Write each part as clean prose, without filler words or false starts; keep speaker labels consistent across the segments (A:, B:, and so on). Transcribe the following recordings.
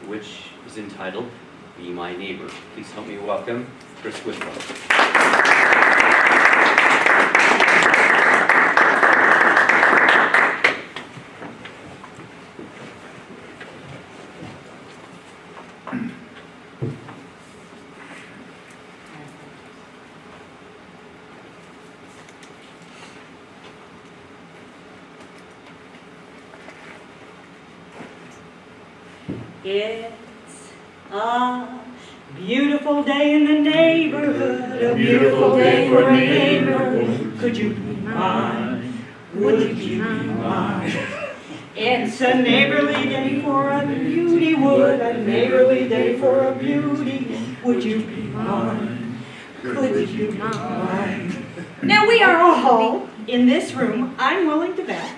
A: which is entitled Be My Neighbor. Please help me welcome Chrys Withrow.
B: It's a beautiful day in the neighborhood, a beautiful day for a neighbor. Could you be mine? Would you be mine? It's a neighborly day for a beauty wood, a neighborly day for a beauty. Would you be mine? Could you be mine? Now we are all in this room, I'm willing to bet,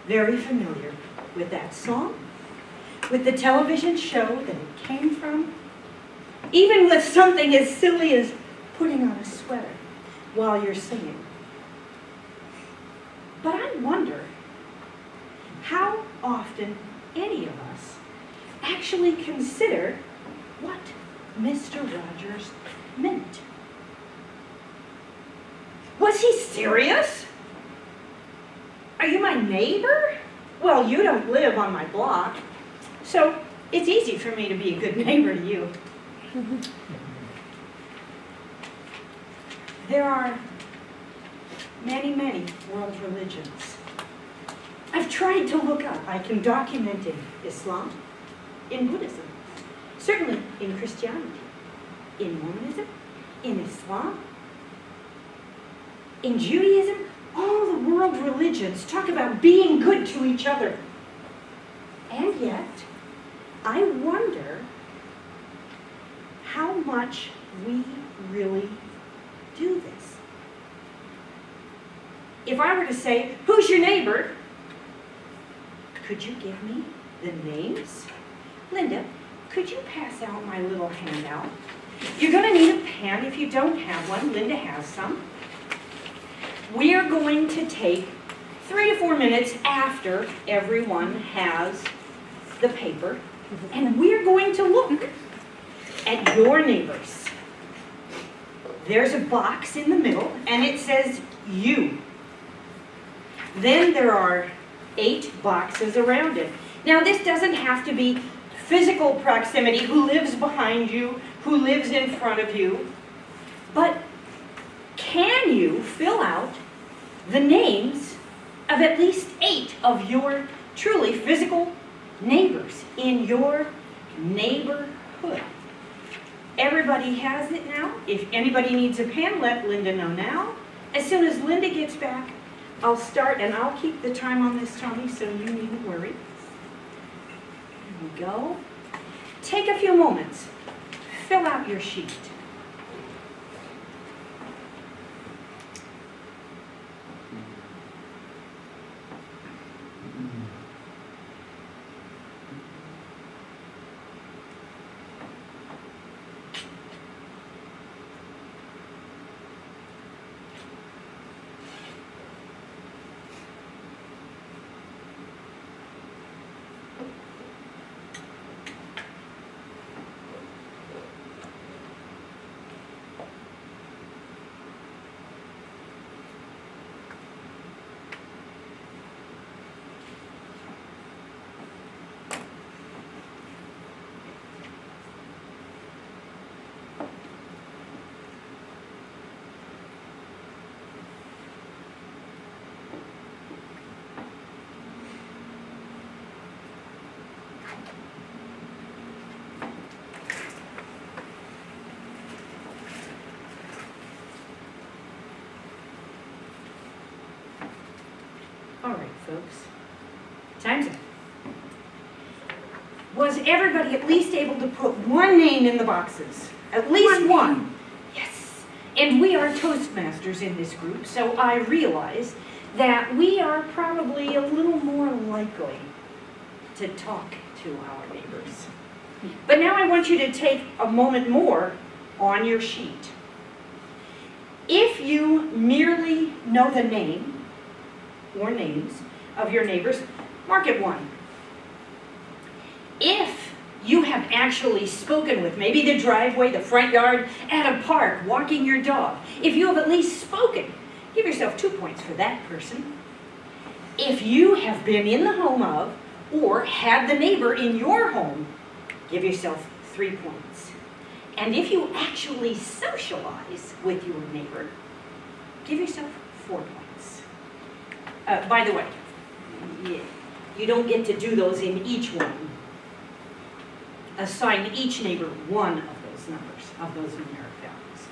B: very familiar with that song, with the television show that it came from, even with something as silly as putting on a sweater while you're singing. But I wonder how often any of us actually consider what Mr. Rogers meant. Was he serious? Are you my neighbor? Well, you don't live on my block, so it's easy for me to be a good neighbor to you. There are many, many world religions. I've tried to look up. I can document in Islam, in Buddhism, certainly in Christianity, in Mormonism, in Islam, in Judaism. All the world religions talk about being good to each other. And yet, I wonder how much we really do this. If I were to say, who's your neighbor? Could you give me the names? Linda, could you pass out my little handout? You're going to need a pen if you don't have one. Linda has some. We are going to take 3 to 4 minutes after everyone has the paper, and we're going to look at your neighbors. There's a box in the middle, and it says you. Then there are 8 boxes around it. Now, this doesn't have to be physical proximity, who lives behind you, who lives in front of you, but can you fill out the names of at least 8 of your truly physical neighbors in your neighborhood? Everybody has it now. If anybody needs a pen, let Linda know now. As soon as Linda gets back, I'll start, and I'll keep the time on this, Tommy, so you needn't worry. Here we go. Take a few moments. Fill out your sheet. All right, folks, time's up. Was everybody at least able to put one name in the boxes? At least one. Yes. And we are Toastmasters in this group, so I realize that we are probably a little more likely to talk to our neighbors. But now I want you to take a moment more on your sheet. If you merely know the name or names of your neighbors, mark it 1. If you have actually spoken with, maybe the driveway, the front yard, at a park, walking your dog. If you have at least spoken, give yourself 2 points for that person. If you have been in the home of or had the neighbor in your home, give yourself 3 points. And if you actually socialize with your neighbor, give yourself 4 points. By the way, you don't get to do those in each one. Assign each neighbor one of those numbers, of those numeric values.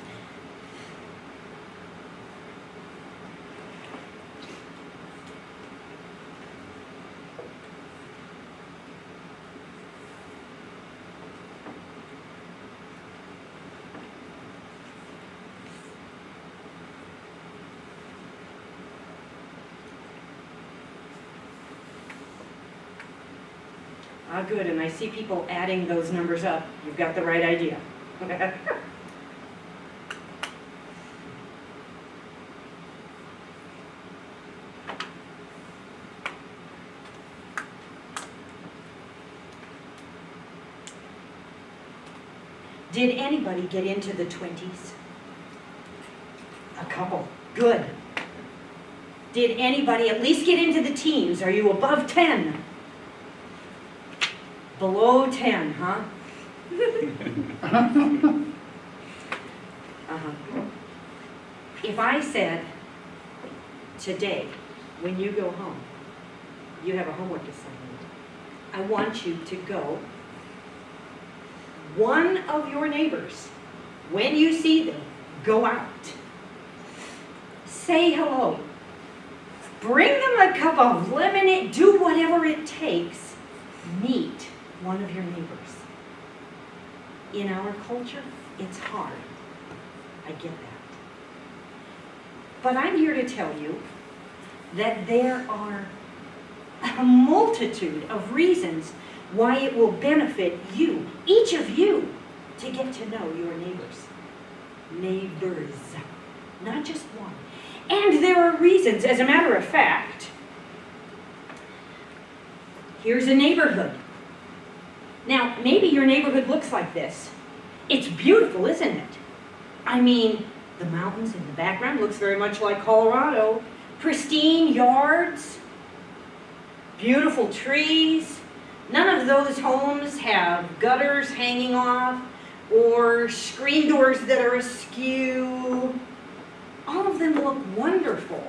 B: Ah, good, and I see people adding those numbers up. You've got the right idea. Did anybody get into the 20s? A couple. Good. Did anybody at least get into the teens? Are you above 10? Below 10, huh? If I said, today, when you go home, you have a homework assignment, I want you to go, one of your neighbors, when you see them, go out, say hello, bring them a cup of lemonade, do whatever it takes, meet one of your neighbors. In our culture, it's hard. I get that. But I'm here to tell you that there are a multitude of reasons why it will benefit you, each of you, to get to know your neighbors. Neighbors, not just one. And there are reasons, as a matter of fact, here's a neighborhood. Now, maybe your neighborhood looks like this. It's beautiful, isn't it? I mean, the mountains in the background looks very much like Colorado. Pristine yards, beautiful trees. None of those homes have gutters hanging off or screen doors that are askew. All of them look wonderful.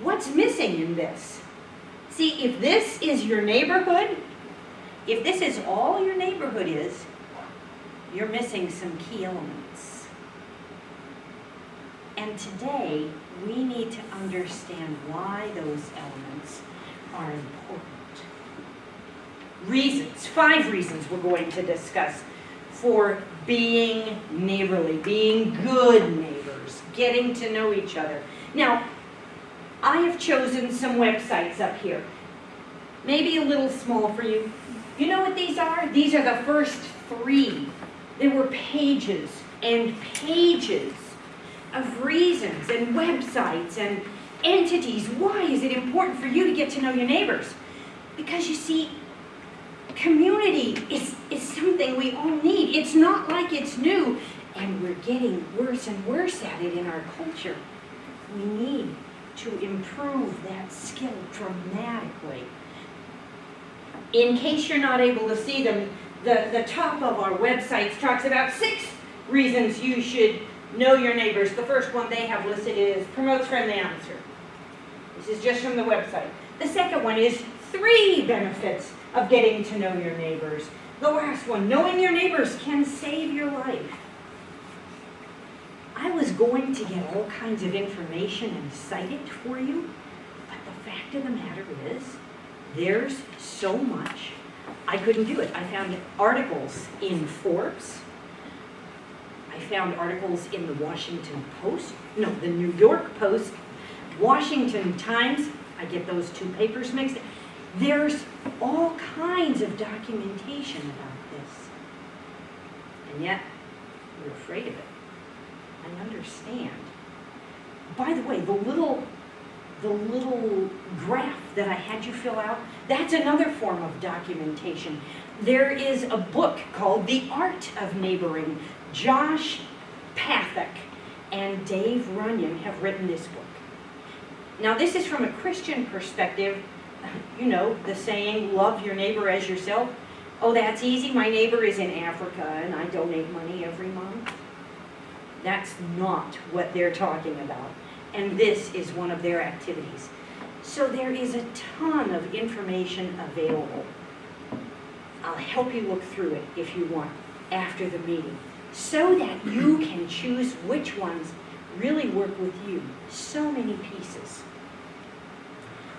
B: What's missing in this? See, if this is your neighborhood, if this is all your neighborhood is, you're missing some key elements. And today, we need to understand why those elements are important. Reasons, 5 reasons we're going to discuss for being neighborly, being good neighbors, getting to know each other. Now, I have chosen some websites up here. Maybe a little small for you. You know what these are? These are the first 3. There were pages and pages of reasons and websites and entities. Why is it important for you to get to know your neighbors? Because you see, community is something we all need. It's not like it's new, and we're getting worse and worse at it in our culture. We need to improve that skill dramatically. In case you're not able to see them, the top of our website talks about 6 reasons you should know your neighbors. The first one they have listed is promotes friendly atmosphere. This is just from the website. The second one is 3 benefits of getting to know your neighbors. The last one, knowing your neighbors can save your life. I was going to get all kinds of information and cite it for you, but the fact of the matter is, there's so much, I couldn't do it. I found articles in Forbes. I found articles in the Washington Post, no, the New York Post, Washington Times. I get those 2 papers mixed. There's all kinds of documentation about this. And yet, we're afraid of it. I understand. By the way, the little graph that I had you fill out, That's another form of documentation. There is a book called The Art of Neighboring. Josh Pathak and Dave Runyon have written this book. Now this is from a Christian perspective. You know, the saying, love your neighbor as yourself. Oh, that's easy. My neighbor is in Africa and I donate money every month. That's not what they're talking about. And this is one of their activities. So there is a ton of information available. I'll help you look through it if you want after the meeting, so that you can choose which ones really work with you. So many pieces.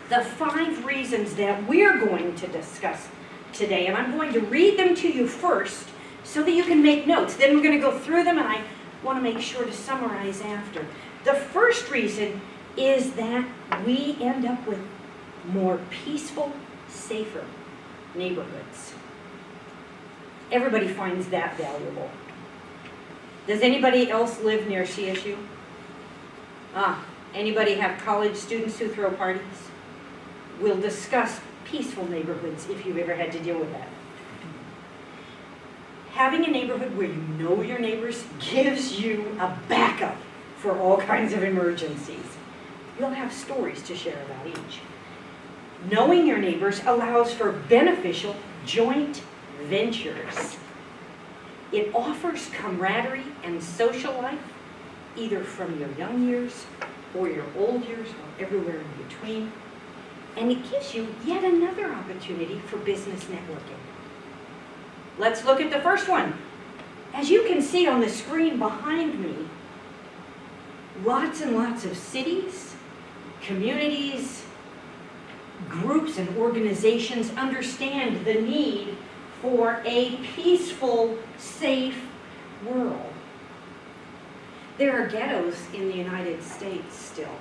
B: The 5 reasons that we're going to discuss today, and I'm going to read them to you first so that you can make notes. Then we're going to go through them, and I want to make sure to summarize after. The first reason is that we end up with more peaceful, safer neighborhoods. Everybody finds that valuable. Does anybody else live near CSU? Anybody have college students who throw parties? We'll discuss peaceful neighborhoods if you've ever had to deal with that. Having a neighborhood where you know your neighbors gives you a backup for all kinds of emergencies. You'll have stories to share about each. Knowing your neighbors allows for beneficial joint ventures. It offers camaraderie and social life, either from your young years or your old years or everywhere in between. And it gives you yet another opportunity for business networking. Let's look at the first one. As you can see on the screen behind me, lots and lots of cities, communities, groups and organizations understand the need for a peaceful, safe world. There are ghettos in the United States still,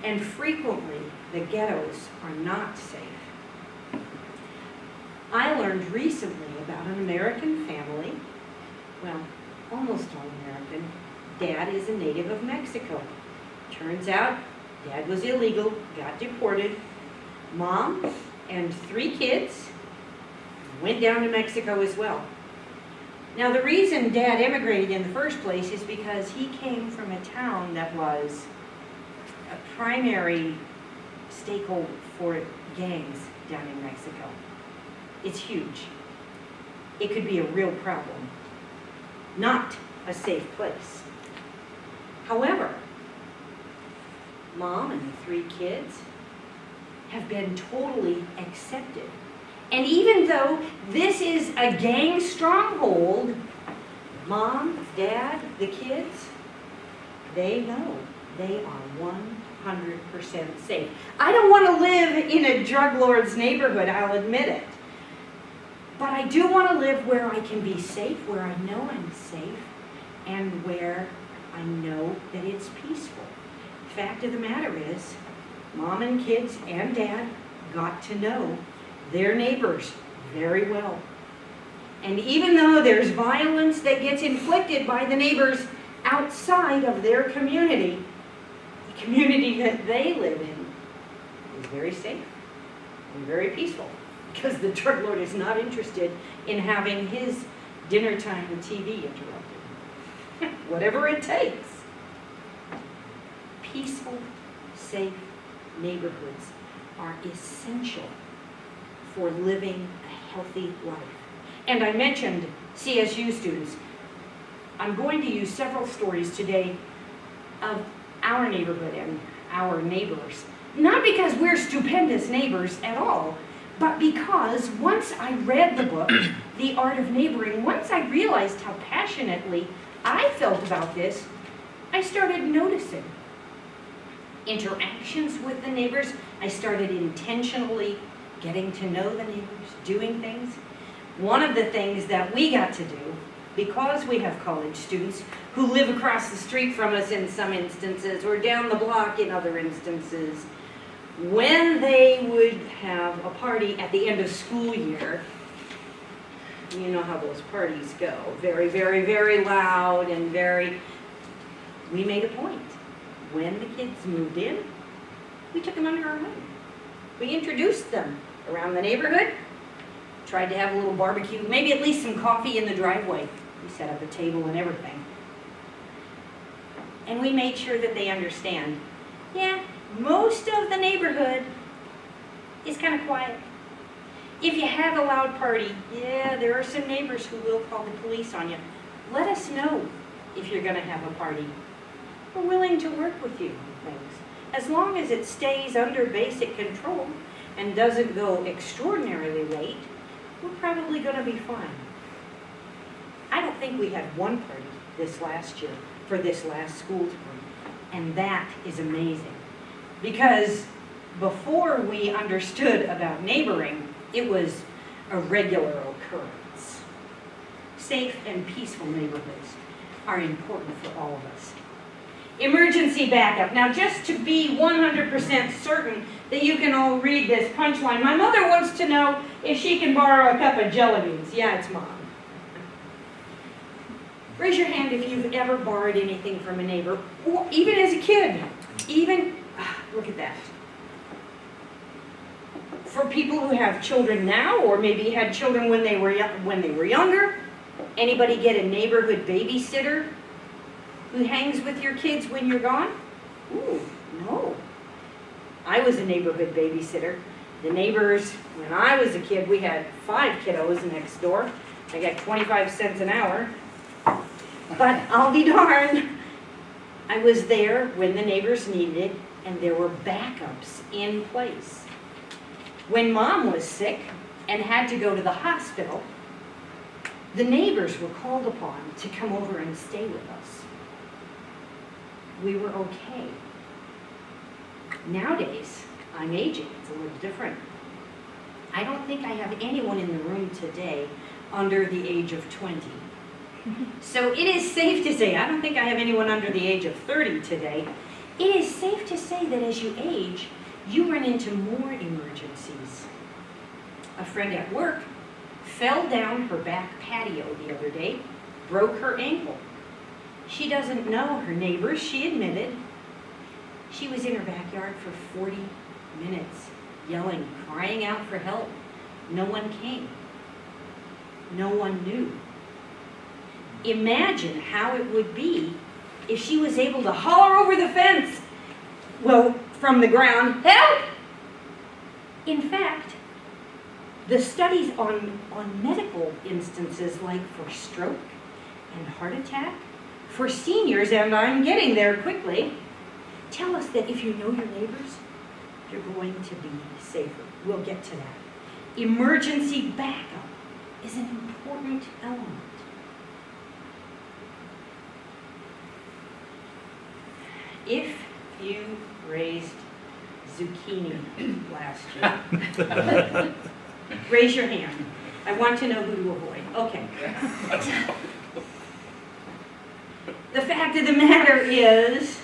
B: and frequently the ghettos are not safe. I learned recently about an American family, well, almost all American. Dad is a native of Mexico. Turns out, Dad was illegal, got deported. Mom and 3 kids went down to Mexico as well. Now the reason Dad immigrated in the first place is because he came from a town that was a primary stakeholder for gangs down in Mexico. It's huge. It could be a real problem. Not a safe place. However, Mom and the 3 kids have been totally accepted. And even though this is a gang stronghold, Mom, Dad, the kids, they know they are 100% safe. I don't want to live in a drug lord's neighborhood, I'll admit it. But I do want to live where I can be safe, where I know I'm safe, and where I know that it's peaceful. Fact of the matter is, Mom and kids and Dad got to know their neighbors very well. And even though there's violence that gets inflicted by the neighbors outside of their community, the community that they live in is very safe and very peaceful, because the drug lord is not interested in having his dinner time with TV interrupted. Whatever it takes. Peaceful, safe neighborhoods are essential for living a healthy life. And I mentioned CSU students. I'm going to use several stories today of our neighborhood and our neighbors. Not because we're stupendous neighbors at all, but because once I read the book, The Art of Neighboring, once I realized how passionately I felt about this, I started noticing interactions with the neighbors. I started intentionally getting to know the neighbors, doing things. One of the things that we got to do, because we have college students who live across the street from us in some instances, or down the block in other instances, when they would have a party at the end of school year, you know how those parties go, very, very, very loud and very, we made a point. When the kids moved in, we took them under our wing. We introduced them around the neighborhood. Tried to have a little barbecue, maybe at least some coffee in the driveway. We set up a table and everything. And we made sure that they understand, yeah, most of the neighborhood is kind of quiet. If you have a loud party, yeah, there are some neighbors who will call the police on you. Let us know if you're going to have a party. We're willing to work with you on things. As long as it stays under basic control and doesn't go extraordinarily late, we're probably going to be fine. I don't think we had one party this last year for this last school term, and that is amazing. Because before we understood about neighboring, it was a regular occurrence. Safe and peaceful neighborhoods are important for all of us. Emergency backup. Now, just to be 100% certain that you can all read this punchline, my mother wants to know if she can borrow a cup of jelly beans. Yeah, it's Mom. Raise your hand if you've ever borrowed anything from a neighbor, or even as a kid. Look at that. For people who have children now, or maybe had children when they were younger, anybody get a neighborhood babysitter who hangs with your kids when you're gone? Ooh, no. I was a neighborhood babysitter. The neighbors, when I was a kid, we had 5 kiddos next door. I got 25 cents an hour. But I'll be darned. I was there when the neighbors needed it, and there were backups in place. When Mom was sick and had to go to the hospital, the neighbors were called upon to come over and stay with us. We were okay. Nowadays, I'm aging. It's a little different. I don't think I have anyone in the room today under the age of 20. So it is safe to say, I don't think I have anyone under the age of 30 today. It is safe to say that as you age, you run into more emergencies. A friend at work fell down her back patio the other day, broke her ankle. She doesn't know her neighbors, she admitted. She was in her backyard for 40 minutes, yelling, crying out for help. No one came. No one knew. Imagine how it would be if she was able to holler over the fence, well, from the ground, help! In fact, the studies on medical instances like for stroke and heart attack, for seniors, and I'm getting there quickly, tell us that if you know your neighbors, you're going to be safer. We'll get to that. Emergency backup is an important element. If you raised zucchini last year, raise your hand. I want to know who to avoid. Okay. The fact of the matter is,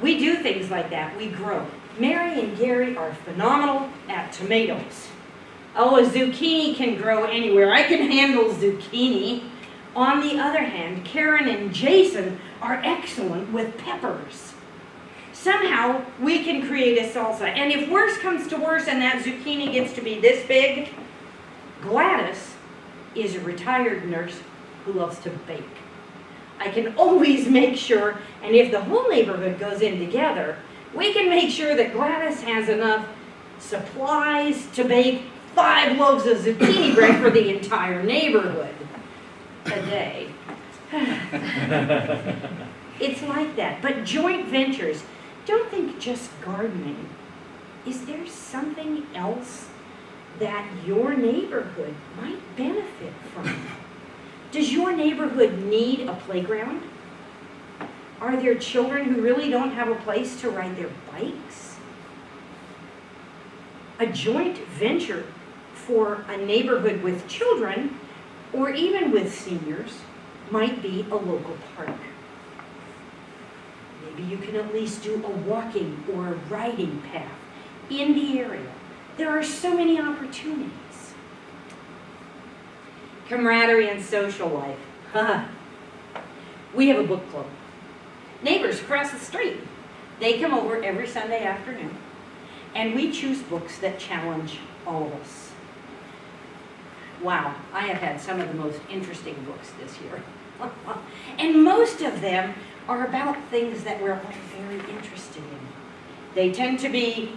B: we do things like that. We grow. Mary and Gary are phenomenal at tomatoes. Oh, a zucchini can grow anywhere. I can handle zucchini. On the other hand, Karen and Jason are excellent with peppers. Somehow, we can create a salsa. And if worse comes to worse and that zucchini gets to be this big, Gladys is a retired nurse who loves to bake. I can always make sure, and if the whole neighborhood goes in together, we can make sure that Gladys has enough supplies to bake 5 loaves of zucchini bread for the entire neighborhood a day. It's like that. But joint ventures, don't think just gardening. Is there something else that your neighborhood might benefit from? Does your neighborhood need a playground? Are there children who really don't have a place to ride their bikes? A joint venture for a neighborhood with children, or even with seniors, might be a local park. Maybe you can at least do a walking or a riding path in the area. There are so many opportunities. Camaraderie and social life. We have a book club. Neighbors across the street. They come over every Sunday afternoon, and we choose books that challenge all of us. Wow, I have had some of the most interesting books this year. And most of them are about things that we're all very interested in. They tend to be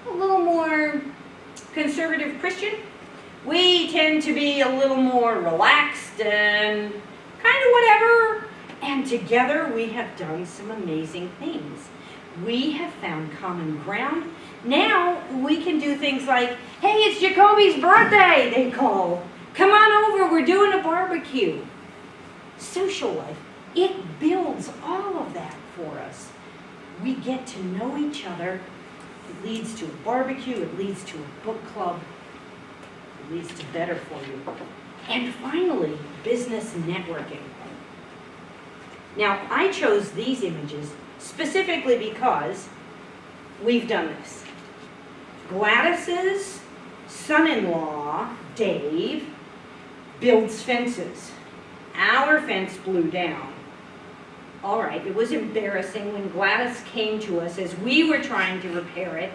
B: a little more conservative Christian. We tend to be a little more relaxed and kind of whatever. And together we have done some amazing things. We have found common ground. Now we can do things like, hey, it's Jacoby's birthday, they call. Come on over, we're doing a barbecue. Social life, it builds all of that for us. We get to know each other. It leads to a barbecue, it leads to a book club, it leads to better for you. And finally, business networking. Now, I chose these images specifically because we've done this. Gladys's son-in-law, Dave, builds fences. Our fence blew down. All right, it was embarrassing when Gladys came to us as we were trying to repair it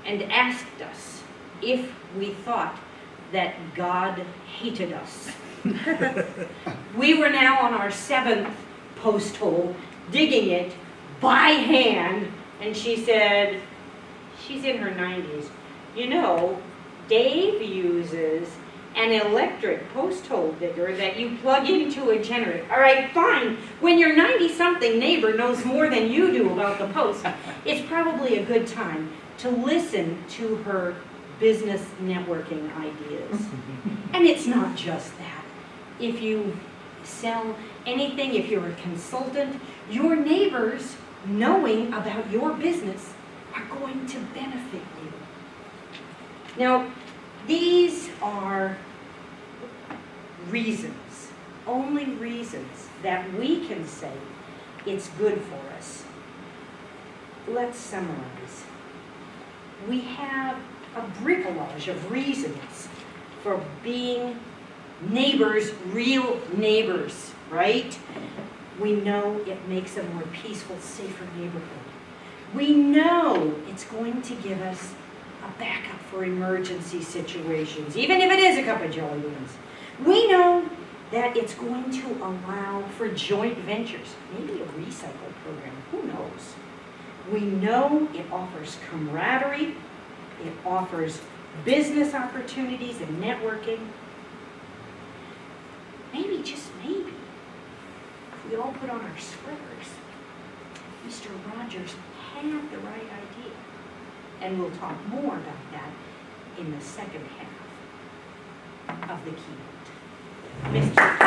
B: and asked us if we thought that God hated us. We were now on our 7th post hole, digging it by hand, and she said, she's in her 90s, you know, Dave uses an electric post hole digger that you plug into a generator. All right, fine. When your 90-something neighbor knows more than you do about the post, it's probably a good time to listen to her business networking ideas. And it's not just that. If you sell anything, if you're a consultant, your neighbors knowing about your business are going to benefit you. Now, these are reasons, only reasons that we can say it's good for us. Let's summarize. We have a bricolage of reasons for being neighbors, real neighbors, right? We know it makes a more peaceful, safer neighborhood. We know it's going to give us a backup for emergency situations, even if it is a cup of jelly beans. We know that it's going to allow for joint ventures, maybe a recycle program, who knows? We know it offers camaraderie, it offers business opportunities and networking. Maybe, just maybe, if we all put on our sweaters, Mr. Rogers had the right idea. And we'll talk more about that in the second half of the keynote. Mr.